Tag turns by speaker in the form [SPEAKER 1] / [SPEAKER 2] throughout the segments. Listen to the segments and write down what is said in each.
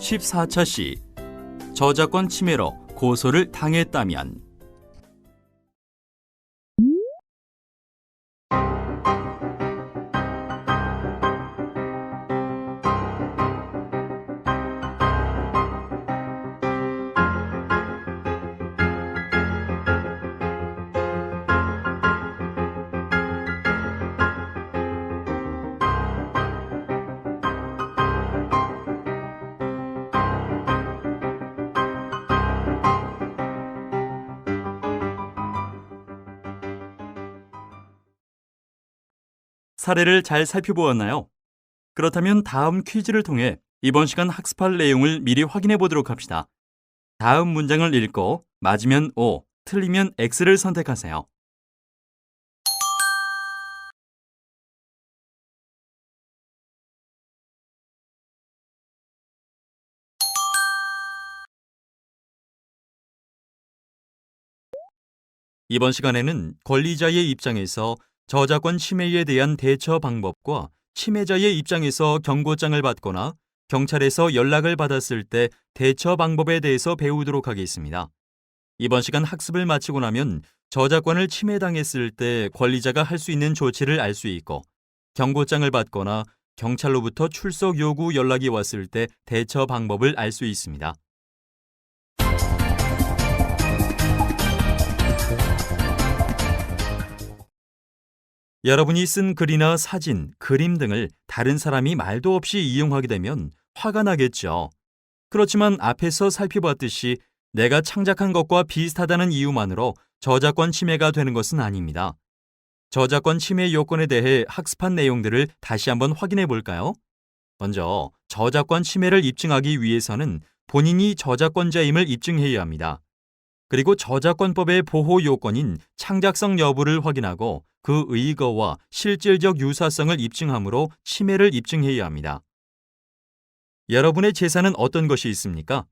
[SPEAKER 1] 제14차 시 저작권 침해로 고소를 당했다면 사례를 잘 살펴보았나요? 그렇다면 다음 퀴즈를 통해 이번 시간 학습할 내용을 미리 확인해 보도록 합시다. 다음 문장을 읽고 맞으면 O, 틀리면 X를 선택하세요. 이번 시간에는 권리자의 입장에서 저작권 침해에 대한 대처 방법과 침해자의 입장에서 경고장을 받거나 경찰에서 연락을 받았을 때 대처 방법에 대해서 배우도록 하겠습니다. 이번 시간 학습을 마치고 나면 저작권을 침해당했을 때 권리자가 할 수 있는 조치를 알 수 있고 경고장을 받거나 경찰로부터 출석 요구 연락이 왔을 때 대처 방법을 알 수 있습니다. 여러분이 쓴 글이나 사진, 그림 등을 다른 사람이 말도 없이 이용하게 되면 화가 나겠죠. 그렇지만 앞에서 살펴봤듯이 내가 창작한 것과 비슷하다는 이유만으로 저작권 침해가 되는 것은 아닙니다. 저작권 침해 요건에 대해 학습한 내용들을 다시 한번 확인해 볼까요? 먼저 저작권 침해를 입증하기 위해서는 본인이 저작권자임을 입증해야 합니다. 그리고 저작권법의 보호 요건인 창작성 여부를 확인하고 그 의거와 실질적 유사성을 입증함으로 침해를 입증해야 합니다. 여러분의 재산은 어떤 것이 있습니까?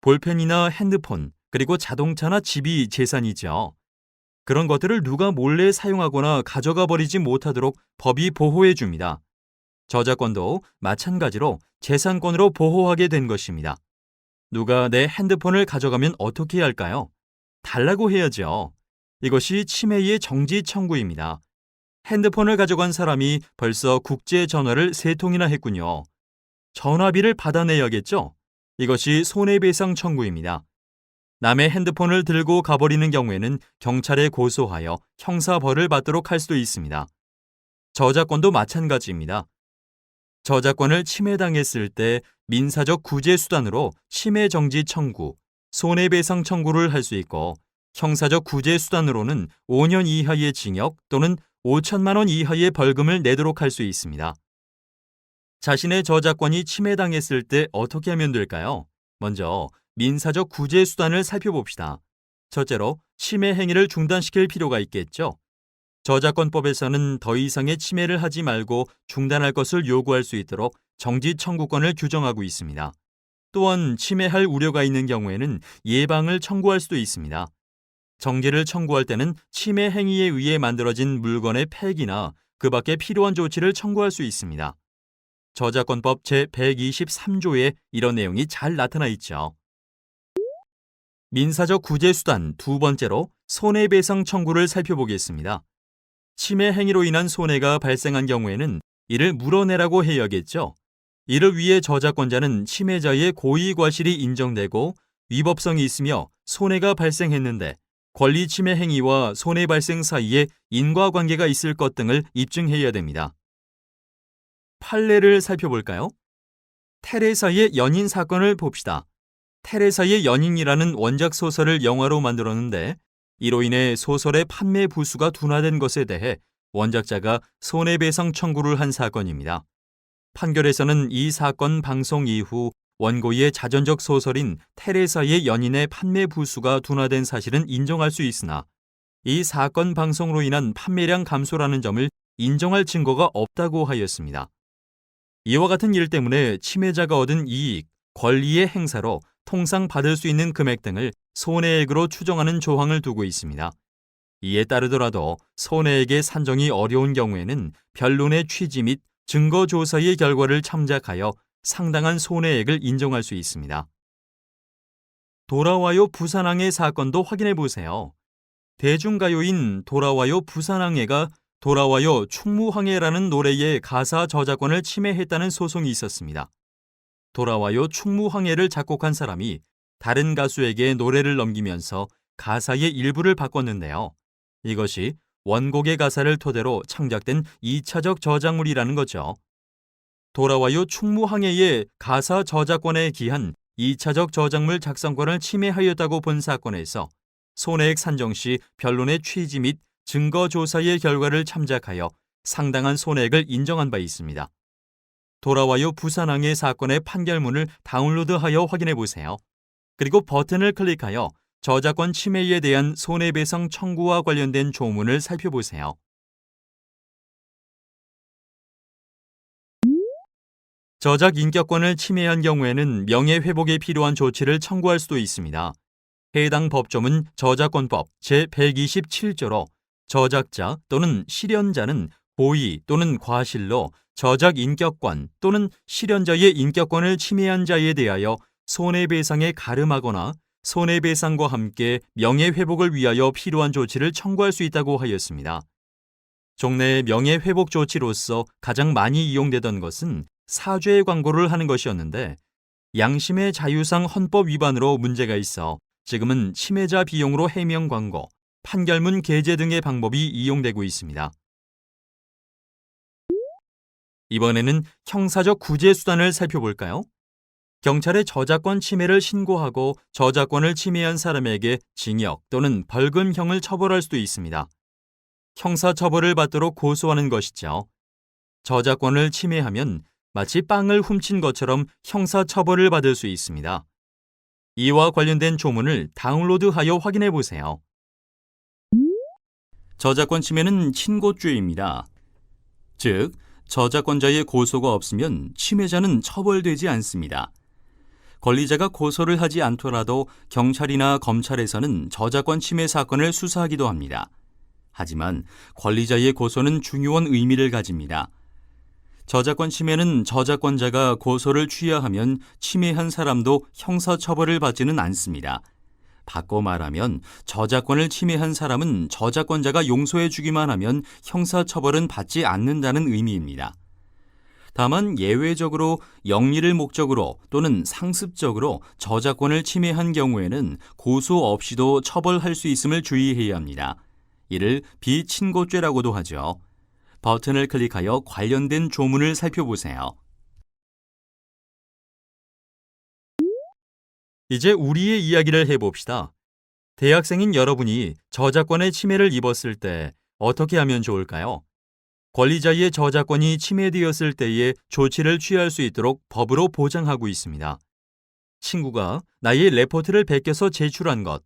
[SPEAKER 1] 볼펜이나 핸드폰, 그리고 자동차나 집이 재산이죠. 그런 것들을 누가 몰래 사용하거나 가져가 버리지 못하도록 법이 보호해 줍니다. 저작권도 마찬가지로 재산권으로 보호하게 된 것입니다. 누가 내 핸드폰을 가져가면 어떻게 해야 할까요? 달라고 해야죠. 이것이 침해의 정지 청구입니다. 핸드폰을 가져간 사람이 벌써 국제 전화를 3통이나 했군요. 전화비를 받아내야겠죠? 이것이 손해배상 청구입니다. 남의 핸드폰을 들고 가버리는 경우에는 경찰에 고소하여 형사벌을 받도록 할 수도 있습니다. 저작권도 마찬가지입니다. 저작권을 침해당했을 때 민사적 구제 수단으로 침해 정지 청구, 손해배상 청구를 할 수 있고 형사적 구제 수단으로는 5년 이하의 징역 또는 5천만 원 이하의 벌금을 내도록 할 수 있습니다. 자신의 저작권이 침해당했을 때 어떻게 하면 될까요? 먼저 민사적 구제 수단을 살펴봅시다. 첫째로 침해 행위를 중단시킬 필요가 있겠죠. 저작권법에서는 더 이상의 침해를 하지 말고 중단할 것을 요구할 수 있도록 정지 청구권을 규정하고 있습니다. 또한 침해할 우려가 있는 경우에는 예방을 청구할 수도 있습니다. 정지를 청구할 때는 침해 행위에 의해 만들어진 물건의 폐기나 그 밖에 필요한 조치를 청구할 수 있습니다. 저작권법 제123조에 이런 내용이 잘 나타나 있죠. 민사적 구제 수단 두 번째로 손해배상 청구를 살펴보겠습니다. 침해 행위로 인한 손해가 발생한 경우에는 이를 물어내라고 해야겠죠. 이를 위해 저작권자는 침해자의 고의 과실이 인정되고 위법성이 있으며 손해가 발생했는데 권리 침해 행위와 손해 발생 사이에 인과관계가 있을 것 등을 입증해야 됩니다. 판례를 살펴볼까요? 테레사의 연인 사건을 봅시다. 테레사의 연인이라는 원작 소설을 영화로 만들었는데 이로 인해 소설의 판매 부수가 둔화된 것에 대해 원작자가 손해배상 청구를 한 사건입니다. 판결에서는 이 사건 방송 이후 원고의 자전적 소설인 테레사의 연인의 판매 부수가 둔화된 사실은 인정할 수 있으나 이 사건 방송으로 인한 판매량 감소라는 점을 인정할 증거가 없다고 하였습니다. 이와 같은 일 때문에 침해자가 얻은 이익, 권리의 행사로 통상 받을 수 있는 금액 등을 손해액으로 추정하는 조항을 두고 있습니다. 이에 따르더라도 손해액의 산정이 어려운 경우에는 변론의 취지 및 증거 조사의 결과를 참작하여 상당한 손해액을 인정할 수 있습니다. 돌아와요 부산항해 사건도 확인해 보세요. 대중가요인 돌아와요 부산항해가 돌아와요 충무항해라는 노래의 가사 저작권을 침해했다는 소송이 있었습니다. 돌아와요 충무항해를 작곡한 사람이 다른 가수에게 노래를 넘기면서 가사의 일부를 바꿨는데요. 이것이 원곡의 가사를 토대로 창작된 2차적 저작물이라는 거죠. 돌아와요 충무항해의 가사 저작권에 기한 2차적 저작물 작성권을 침해하였다고 본 사건에서 손해액 산정 시 변론의 취지 및 증거 조사의 결과를 참작하여 상당한 손해액을 인정한 바 있습니다. 돌아와요 부산항해 사건의 판결문을 다운로드하여 확인해 보세요. 그리고 버튼을 클릭하여 저작권 침해에 대한 손해배상 청구와 관련된 조문을 살펴보세요. 저작 인격권을 침해한 경우에는 명예회복에 필요한 조치를 청구할 수도 있습니다. 해당 법조문 저작권법 제127조로 저작자 또는 실현자는 고의 또는 과실로 저작 인격권 또는 실현자의 인격권을 침해한 자에 대하여 손해배상에 가름하거나 손해배상과 함께 명예회복을 위하여 필요한 조치를 청구할 수 있다고 하였습니다. 종래의 명예회복 조치로서 가장 많이 이용되던 것은 사죄 광고를 하는 것이었는데 양심의 자유상 헌법 위반으로 문제가 있어 지금은 침해자 비용으로 해명 광고, 판결문 게재 등의 방법이 이용되고 있습니다. 이번에는 형사적 구제 수단을 살펴볼까요? 경찰에 저작권 침해를 신고하고 저작권을 침해한 사람에게 징역 또는 벌금형을 처벌할 수도 있습니다. 형사처벌을 받도록 고소하는 것이죠. 저작권을 침해하면 마치 빵을 훔친 것처럼 형사처벌을 받을 수 있습니다. 이와 관련된 조문을 다운로드하여 확인해 보세요. 저작권 침해는 친고죄입니다. 즉, 저작권자의 고소가 없으면 침해자는 처벌되지 않습니다. 권리자가 고소를 하지 않더라도 경찰이나 검찰에서는 저작권 침해 사건을 수사하기도 합니다. 하지만 권리자의 고소는 중요한 의미를 가집니다. 저작권 침해는 저작권자가 고소를 취하하면 침해한 사람도 형사처벌을 받지는 않습니다. 바꿔 말하면 저작권을 침해한 사람은 저작권자가 용서해 주기만 하면 형사처벌은 받지 않는다는 의미입니다. 다만 예외적으로 영리를 목적으로 또는 상습적으로 저작권을 침해한 경우에는 고소 없이도 처벌할 수 있음을 주의해야 합니다. 이를 비친고죄라고도 하죠. 버튼을 클릭하여 관련된 조문을 살펴보세요. 이제 우리의 이야기를 해봅시다. 대학생인 여러분이 저작권의 침해를 입었을 때 어떻게 하면 좋을까요? 권리자의 저작권이 침해되었을 때에 조치를 취할 수 있도록 법으로 보장하고 있습니다. 친구가 나의 레포트를 베껴서 제출한 것,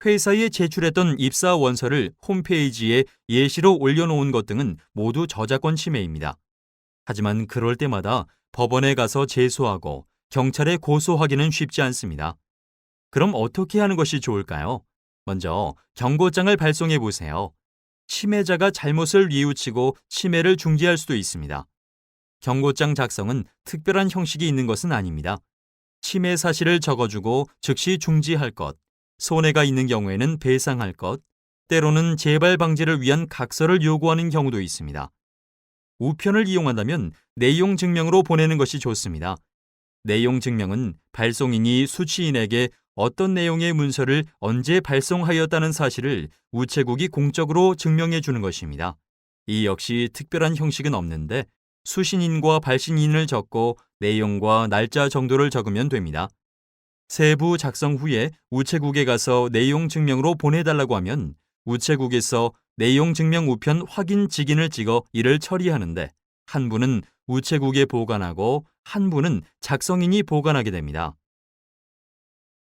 [SPEAKER 1] 회사에 제출했던 입사 원서를 홈페이지에 예시로 올려놓은 것 등은 모두 저작권 침해입니다. 하지만 그럴 때마다 법원에 가서 제소하고 경찰에 고소하기는 쉽지 않습니다. 그럼 어떻게 하는 것이 좋을까요? 먼저 경고장을 발송해 보세요. 침해자가 잘못을 뉘우치고 침해를 중지할 수도 있습니다. 경고장 작성은 특별한 형식이 있는 것은 아닙니다. 침해 사실을 적어주고 즉시 중지할 것, 손해가 있는 경우에는 배상할 것, 때로는 재발 방지를 위한 각서를 요구하는 경우도 있습니다. 우편을 이용한다면 내용 증명으로 보내는 것이 좋습니다. 내용 증명은 발송인이 수취인에게 어떤 내용의 문서를 언제 발송하였다는 사실을 우체국이 공적으로 증명해 주는 것입니다. 이 역시 특별한 형식은 없는데 수신인과 발신인을 적고 내용과 날짜 정도를 적으면 됩니다. 세부 작성 후에 우체국에 가서 내용 증명으로 보내달라고 하면 우체국에서 내용 증명 우편 확인 직인을 찍어 이를 처리하는데 한 분은 우체국에 보관하고 한 분은 작성인이 보관하게 됩니다.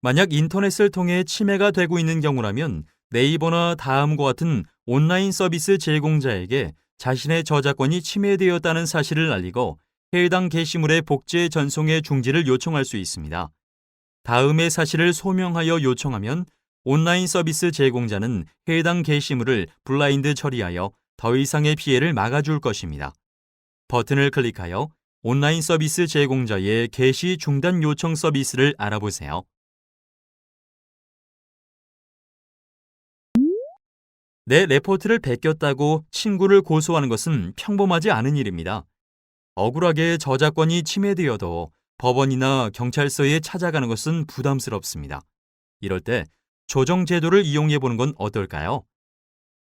[SPEAKER 1] 만약 인터넷을 통해 침해가 되고 있는 경우라면 네이버나 다음과 같은 온라인 서비스 제공자에게 자신의 저작권이 침해되었다는 사실을 알리고 해당 게시물의 복제 전송의 중지를 요청할 수 있습니다. 다음의 사실을 소명하여 요청하면 온라인 서비스 제공자는 해당 게시물을 블라인드 처리하여 더 이상의 피해를 막아줄 것입니다. 버튼을 클릭하여 온라인 서비스 제공자의 게시 중단 요청 서비스를 알아보세요. 내 레포트를 베꼈다고 친구를 고소하는 것은 평범하지 않은 일입니다. 억울하게 저작권이 침해되어도 법원이나 경찰서에 찾아가는 것은 부담스럽습니다. 이럴 때 조정 제도를 이용해 보는 건 어떨까요?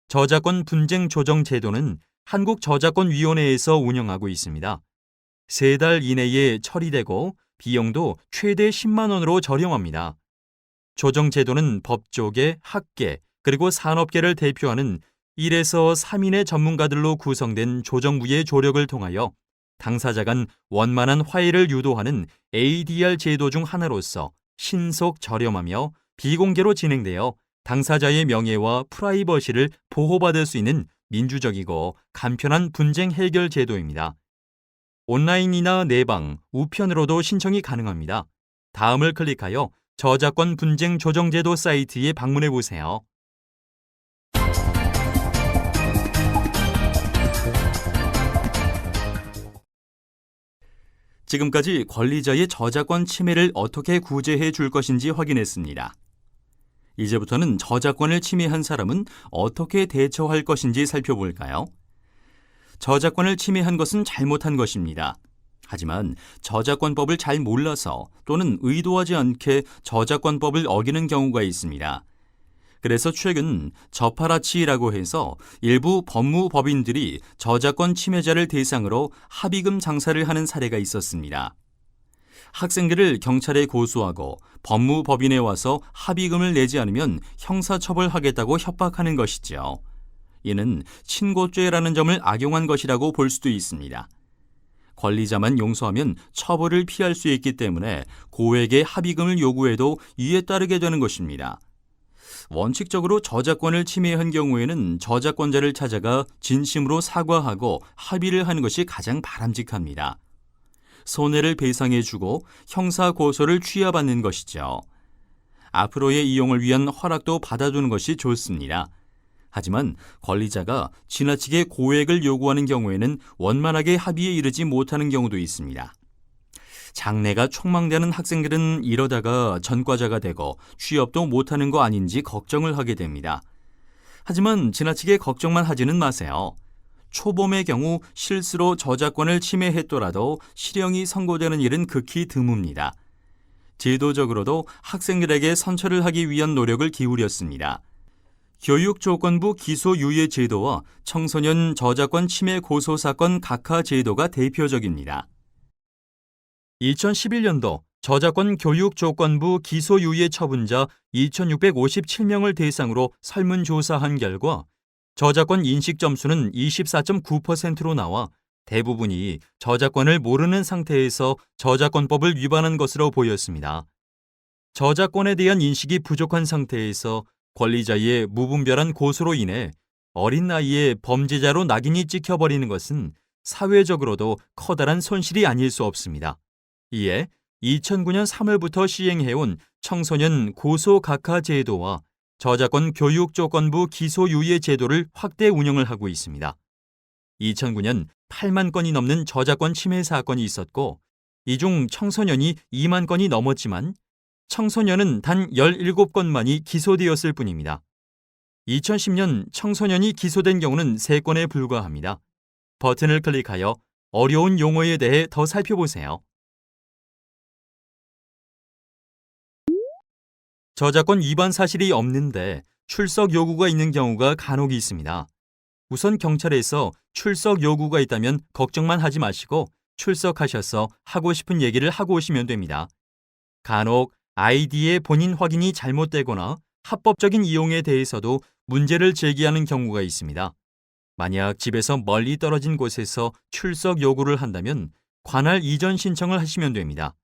[SPEAKER 1] 저작권 분쟁 조정 제도는 한국저작권위원회에서 운영하고 있습니다. 3달 이내에 처리되고 비용도 최대 10만 원으로 저렴합니다. 조정 제도는 법조계, 학계, 그리고 산업계를 대표하는 1에서 3인의 전문가들로 구성된 조정부의 조력을 통하여 당사자 간 원만한 화해를 유도하는 ADR 제도 중 하나로서 신속 저렴하며 비공개로 진행되어 당사자의 명예와 프라이버시를 보호받을 수 있는 민주적이고 간편한 분쟁 해결 제도입니다. 온라인이나 내방, 우편으로도 신청이 가능합니다. 다음을 클릭하여 저작권 분쟁 조정 제도 사이트에 방문해 보세요. 지금까지 권리자의 저작권 침해를 어떻게 구제해 줄 것인지 확인했습니다. 이제부터는 저작권을 침해한 사람은 어떻게 대처할 것인지 살펴볼까요? 저작권을 침해한 것은 잘못한 것입니다. 하지만 저작권법을 잘 몰라서 또는 의도하지 않게 저작권법을 어기는 경우가 있습니다. 그래서 최근 저파라치라고 해서 일부 법무법인들이 저작권 침해자를 대상으로 합의금 장사를 하는 사례가 있었습니다. 학생들을 경찰에 고소하고 법무법인에 와서 합의금을 내지 않으면 형사처벌하겠다고 협박하는 것이죠. 이는 친고죄라는 점을 악용한 것이라고 볼 수도 있습니다. 권리자만 용서하면 처벌을 피할 수 있기 때문에 고액의 합의금을 요구해도 이에 따르게 되는 것입니다. 원칙적으로 저작권을 침해한 경우에는 저작권자를 찾아가 진심으로 사과하고 합의를 하는 것이 가장 바람직합니다. 손해를 배상해주고 형사 고소를 취하받는 것이죠. 앞으로의 이용을 위한 허락도 받아두는 것이 좋습니다. 하지만 권리자가 지나치게 고액을 요구하는 경우에는 원만하게 합의에 이르지 못하는 경우도 있습니다. 장래가 촉망되는 학생들은 이러다가 전과자가 되고 취업도 못하는 거 아닌지 걱정을 하게 됩니다. 하지만 지나치게 걱정만 하지는 마세요. 초범의 경우 실수로 저작권을 침해했더라도 실형이 선고되는 일은 극히 드뭅니다. 제도적으로도 학생들에게 선처를 하기 위한 노력을 기울였습니다. 교육조건부 기소유예 제도와 청소년 저작권 침해 고소사건 각하 제도가 대표적입니다. 2011년도 저작권 교육조건부 기소유예 처분자 2,657명을 대상으로 설문조사한 결과 저작권 인식 점수는 24.9%로 나와 대부분이 저작권을 모르는 상태에서 저작권법을 위반한 것으로 보였습니다. 저작권에 대한 인식이 부족한 상태에서 권리자의 무분별한 고소로 인해 어린 나이에 범죄자로 낙인이 찍혀버리는 것은 사회적으로도 커다란 손실이 아닐 수 없습니다. 이에 2009년 3월부터 시행해온 청소년 고소각하 제도와 저작권 교육조건부 기소유예 제도를 확대 운영을 하고 있습니다. 2009년 8만 건이 넘는 저작권 침해 사건이 있었고 이 중 청소년이 2만 건이 넘었지만 청소년은 단 17건만이 기소되었을 뿐입니다. 2010년 청소년이 기소된 경우는 3건에 불과합니다. 버튼을 클릭하여 어려운 용어에 대해 더 살펴보세요. 저작권 위반 사실이 없는데 출석 요구가 있는 경우가 간혹 있습니다. 우선 경찰에서 출석 요구가 있다면 걱정만 하지 마시고 출석하셔서 하고 싶은 얘기를 하고 오시면 됩니다. 간혹 아이디의 본인 확인이 잘못되거나 합법적인 이용에 대해서도 문제를 제기하는 경우가 있습니다. 만약 집에서 멀리 떨어진 곳에서 출석 요구를 한다면 관할 이전 신청을 하시면 됩니다.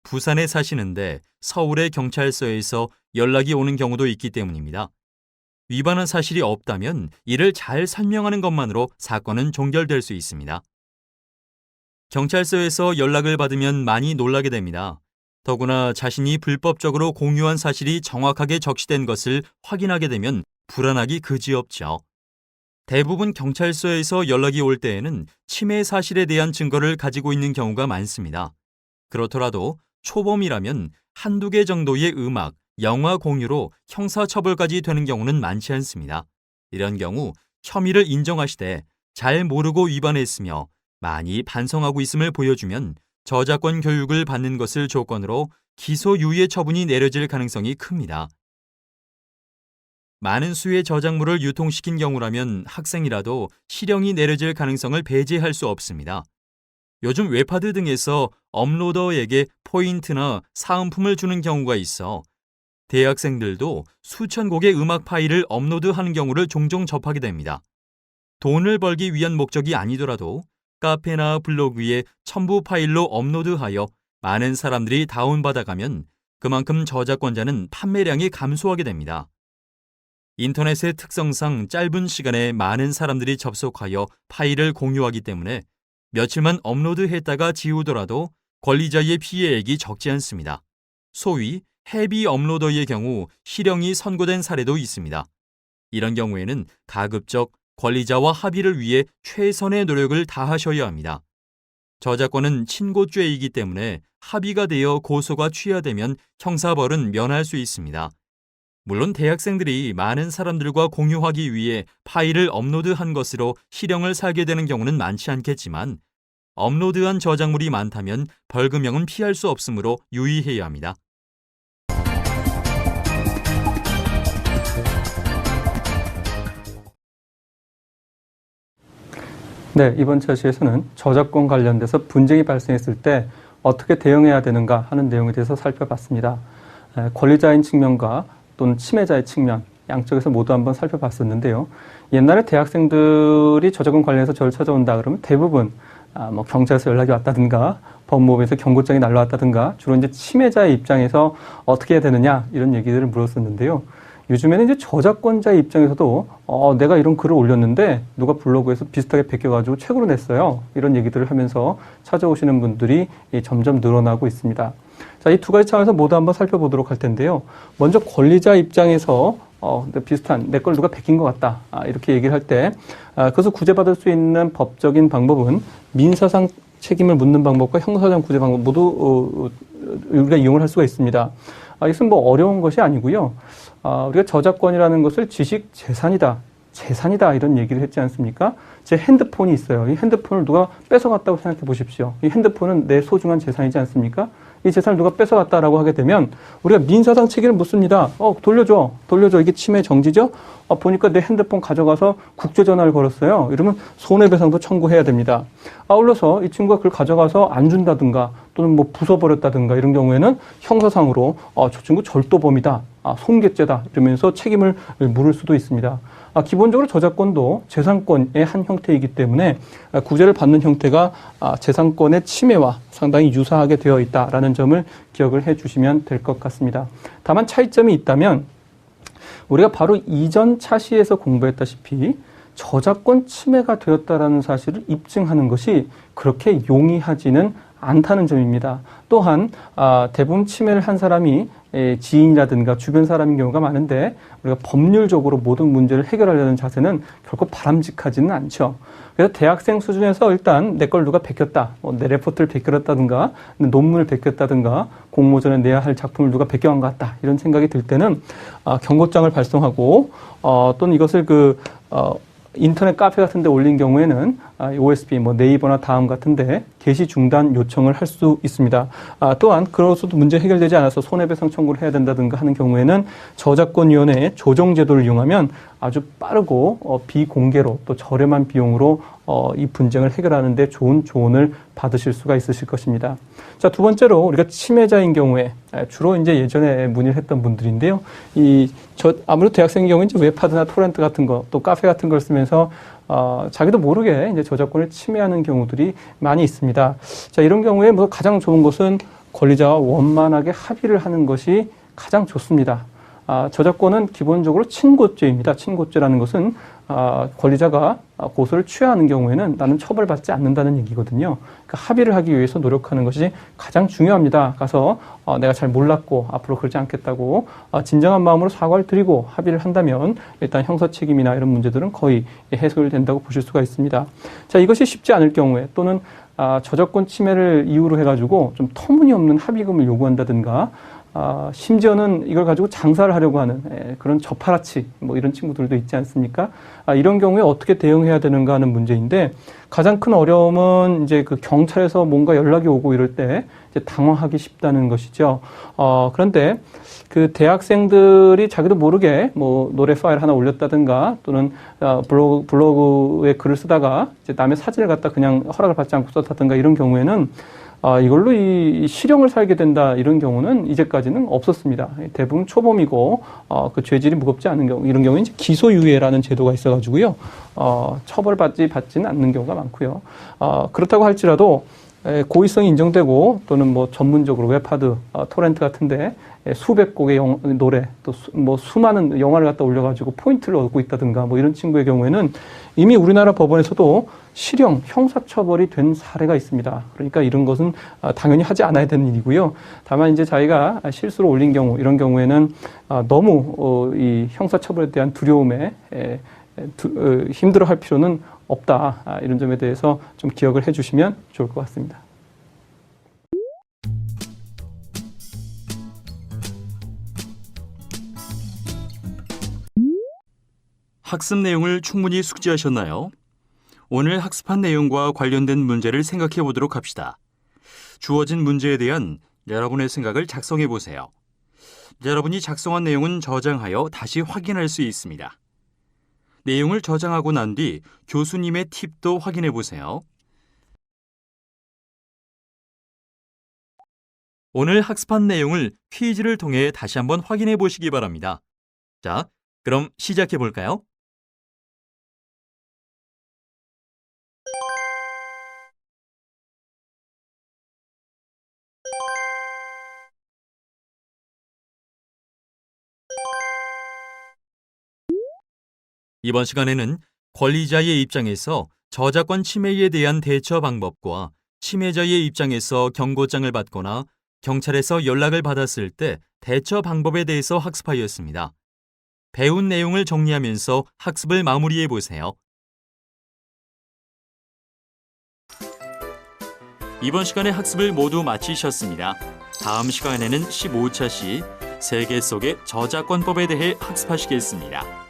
[SPEAKER 1] 부산에 사시는데 서울의 경찰서에서 연락이 오는 경우도 있기 때문입니다. 위반한 사실이 없다면 이를 잘 설명하는 것만으로 사건은 종결될 수 있습니다. 경찰서에서 연락을 받으면 많이 놀라게 됩니다. 더구나 자신이 불법적으로 공유한 사실이 정확하게 적시된 것을 확인하게 되면 불안하기 그지없죠. 대부분 경찰서에서 연락이 올 때에는 침해 사실에 대한 증거를 가지고 있는 경우가 많습니다. 그렇더라도 초범이라면 한두 개 정도의 음악, 영화 공유로 형사처벌까지 되는 경우는 많지 않습니다. 이런 경우 혐의를 인정하시되 잘 모르고 위반했으며 많이 반성하고 있음을 보여주면 저작권 교육을 받는 것을 조건으로 기소유예 처분이 내려질 가능성이 큽니다. 많은 수의 저작물을 유통시킨 경우라면 학생이라도 실형이 내려질 가능성을 배제할 수 없습니다. 요즘 웹하드 등에서 업로더에게 포인트나 사은품을 주는 경우가 있어 대학생들도 수천 곡의 음악 파일을 업로드하는 경우를 종종 접하게 됩니다. 돈을 벌기 위한 목적이 아니더라도 카페나 블로그에 첨부 파일로 업로드하여 많은 사람들이 다운받아가면 그만큼 저작권자는 판매량이 감소하게 됩니다. 인터넷의 특성상 짧은 시간에 많은 사람들이 접속하여 파일을 공유하기 때문에 며칠만 업로드했다가 지우더라도 권리자의 피해액이 적지 않습니다. 소위 헤비 업로더의 경우 실형이 선고된 사례도 있습니다. 이런 경우에는 가급적 권리자와 합의를 위해 최선의 노력을 다하셔야 합니다. 저작권은 친고죄이기 때문에 합의가 되어 고소가 취하되면 형사벌은 면할 수 있습니다. 물론 대학생들이 많은 사람들과 공유하기 위해 파일을 업로드한 것으로 실형을 살게 되는 경우는 많지 않겠지만 업로드한 저작물이 많다면 벌금형은 피할 수 없으므로 유의해야 합니다.
[SPEAKER 2] 네, 이번 차시에서는 저작권 관련돼서 분쟁이 발생했을 때 어떻게 대응해야 되는가 하는 내용에 대해서 살펴봤습니다. 권리자인 측면과 또는 침해자의 측면 양쪽에서 모두 한번 살펴봤었는데요. 옛날에 대학생들이 저작권 관련해서 저를 찾아온다 그러면 대부분 경찰에서 연락이 왔다든가 법무부에서 경고장이 날라왔다든가 주로 이제 침해자의 입장에서 어떻게 해야 되느냐 이런 얘기들을 물었었는데요. 요즘에는 이제 저작권자의 입장에서도 내가 이런 글을 올렸는데 누가 블로그에서 비슷하게 베껴가지고 책으로 냈어요. 이런 얘기들을 하면서 찾아오시는 분들이 점점 늘어나고 있습니다. 자, 이 두 가지 차원에서 모두 한번 살펴보도록 할 텐데요. 먼저 권리자 입장에서 비슷한 내 걸 누가 베낀 것 같다 이렇게 얘기를 할 때 그것을 구제받을 수 있는 법적인 방법은 민사상 책임을 묻는 방법과 형사상 구제 방법 모두 우리가 이용을 할 수가 있습니다. 이것은 뭐 어려운 것이 아니고요. 우리가 저작권이라는 것을 지식 재산이다, 이런 얘기를 했지 않습니까? 제 핸드폰이 있어요. 이 핸드폰을 누가 뺏어갔다고 생각해 보십시오. 이 핸드폰은 내 소중한 재산이지 않습니까? 이 재산을 누가 뺏어갔다라고 하게 되면 우리가 민사상 책임을 묻습니다. 돌려줘. 이게 침해 정지죠? 보니까 내 핸드폰 가져가서 국제전화를 걸었어요. 이러면 손해배상도 청구해야 됩니다. 아울러서 이 친구가 그걸 가져가서 안 준다든가 또는 뭐 부숴버렸다든가 이런 경우에는 형사상으로 저 친구 절도범이다. 손괴죄다. 이러면서 책임을 물을 수도 있습니다. 기본적으로 저작권도 재산권의 한 형태이기 때문에 구제를 받는 형태가 재산권의 침해와 상당히 유사하게 되어 있다라는 점을 기억을 해 주시면 될 것 같습니다. 다만 차이점이 있다면 우리가 바로 이전 차시에서 공부했다시피 저작권 침해가 되었다라는 사실을 입증하는 것이 그렇게 용이하지는 않다는 점입니다. 또한 대부분 침해를 한 사람이 지인이라든가 주변 사람인 경우가 많은데 우리가 법률적으로 모든 문제를 해결하려는 자세는 결코 바람직하지는 않죠. 그래서 대학생 수준에서 일단 내 걸 누가 베꼈다, 내 레포트를 베꼈다든가 논문을 베꼈다든가 공모전에 내야 할 작품을 누가 베껴간 것 같다 이런 생각이 들 때는 경고장을 발송하고 또는 이것을 인터넷 카페 같은 데 올린 경우에는 OSP, 네이버나 다음 같은 데 게시 중단 요청을 할 수 있습니다. 또한 그로서도 문제 해결되지 않아서 손해배상 청구를 해야 된다든가 하는 경우에는 저작권위원회의 조정제도를 이용하면 아주 빠르고 비공개로 또 저렴한 비용으로 이 분쟁을 해결하는 데 좋은 조언을 받으실 수가 있으실 것입니다. 자, 두 번째로 우리가 침해자인 경우에 주로 이제 예전에 문의를 했던 분들인데요. 아무래도 대학생인 경우에 이제 웹하드나 토렌트 같은 거, 또 카페 같은 걸 쓰면서 자기도 모르게 이제 저작권을 침해하는 경우들이 많이 있습니다. 자, 이런 경우에 가장 좋은 것은 권리자와 원만하게 합의를 하는 것이 가장 좋습니다. 저작권은 기본적으로 친고죄입니다. 친고죄라는 것은 권리자가 고소를 취하하는 경우에는 나는 처벌받지 않는다는 얘기거든요. 그러니까 합의를 하기 위해서 노력하는 것이 가장 중요합니다. 가서 내가 잘 몰랐고 앞으로 그러지 않겠다고 진정한 마음으로 사과를 드리고 합의를 한다면 일단 형사 책임이나 이런 문제들은 거의 해소된다고 보실 수가 있습니다. 자, 이것이 쉽지 않을 경우에 또는 저작권 침해를 이유로 해가지고 좀 터무니없는 합의금을 요구한다든가 심지어는 이걸 가지고 장사를 하려고 하는 그런 저파라치 뭐 이런 친구들도 있지 않습니까? 이런 경우에 어떻게 대응해야 되는가 하는 문제인데 가장 큰 어려움은 이제 그 경찰에서 뭔가 연락이 오고 이럴 때 이제 당황하기 쉽다는 것이죠. 그런데 그 대학생들이 자기도 모르게 뭐 노래 파일 하나 올렸다든가 또는 블로그에 글을 쓰다가 이제 남의 사진을 갖다 그냥 허락을 받지 않고 썼다든가 이런 경우에는 이걸로 이 실형을 살게 된다 이런 경우는 이제까지는 없었습니다. 대부분 초범이고 그 죄질이 무겁지 않은 경우 이런 경우는 이제 기소유예라는 제도가 있어가지고요 처벌받지는 않는 경우가 많고요. 그렇다고 할지라도 고의성이 인정되고 또는 뭐 전문적으로 웹하드, 토렌트 같은데 수백 곡의 노래 또 뭐 수많은 영화를 갖다 올려가지고 포인트를 얻고 있다든가 뭐 이런 친구의 경우에는 이미 우리나라 법원에서도 실형, 형사처벌이 된 사례가 있습니다. 그러니까 이런 것은 당연히 하지 않아야 되는 일이고요. 다만 이제 자기가 실수로 올린 경우 이런 경우에는 너무 이 형사처벌에 대한 두려움에 힘들어할 필요는 없다. 이런 점에 대해서 좀 기억을 해주시면 좋을 것 같습니다.
[SPEAKER 1] 학습 내용을 충분히 숙지하셨나요? 오늘 학습한 내용과 관련된 문제를 생각해 보도록 합시다. 주어진 문제에 대한 여러분의 생각을 작성해 보세요. 여러분이 작성한 내용은 저장하여 다시 확인할 수 있습니다. 내용을 저장하고 난 뒤 교수님의 팁도 확인해 보세요. 오늘 학습한 내용을 퀴즈를 통해 다시 한번 확인해 보시기 바랍니다. 자, 그럼 시작해 볼까요? 이번 시간에는 권리자의 입장에서 저작권 침해에 대한 대처 방법과 침해자의 입장에서 경고장을 받거나 경찰에서 연락을 받았을 때 대처 방법에 대해서 학습하였습니다. 배운 내용을 정리하면서 학습을 마무리해 보세요. 이번 시간의 학습을 모두 마치셨습니다. 다음 시간에는 15차 시 세계 속의 저작권법에 대해 학습하시겠습니다.